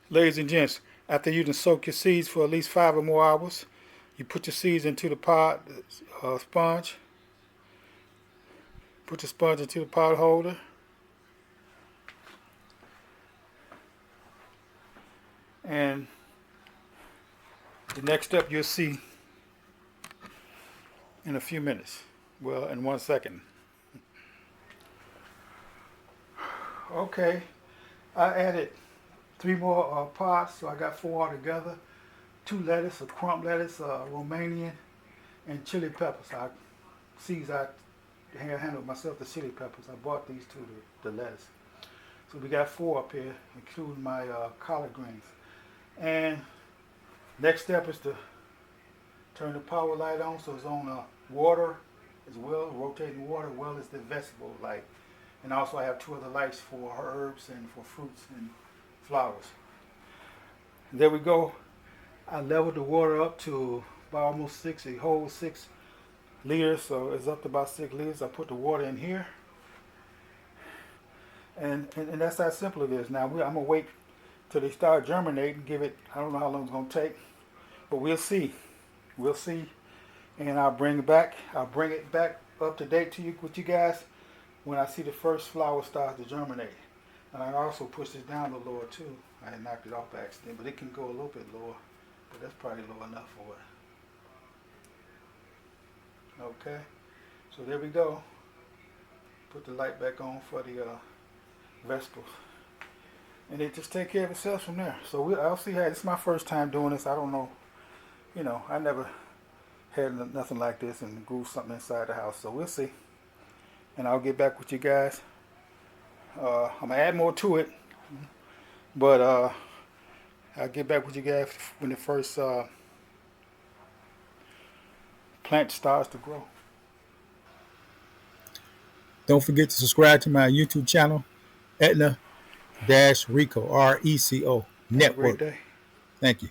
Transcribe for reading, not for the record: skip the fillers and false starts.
Ladies and gents, after you soak your seeds for at least 5 or more hours, you put your seeds into the pot sponge. Put the sponge into the pot holder, and the next step you'll see in a few minutes. Well, in 1 second. Okay, I added 3 more pots, so I got 4 altogether. 2 lettuce, a crump lettuce, Romanian, and chili peppers. Seeds I handled myself, the chili peppers. I bought these two, the lettuce. So we got 4 up here, including my collard greens. And next step is to turn the power light on so it's on water as well, rotating water, as well as the vegetable light. And also I have 2 other lights for herbs and for fruits and flowers. And there we go. I leveled the water up to about almost a whole 6 liters, so it's up to about 6 liters. I put the water in here, and that's how simple it is. Now I'm gonna wait till they start germinating. Give it, I don't know how long it's gonna take, but we'll see. We'll see, and I'll bring it back. I'll bring it back up to date to you with you guys when I see the first flower start to germinate. And I also push this down a little lower too. I had knocked it off by accident, but it can go a little bit lower. But that's probably low enough for it. Okay, so there we go. Put the light back on for the vegetables, and it just take care of itself from there. So I'll see how. This is my first time doing this. I don't know. I never had nothing like this and grew something inside the house. So we'll see, and I'll get back with you guys. I'm gonna add more to it, but I'll get back with you guys when the first plant starts to grow. Don't forget to subscribe to my YouTube channel, Edna-Reco, RECO Have a great Network. day. Thank you.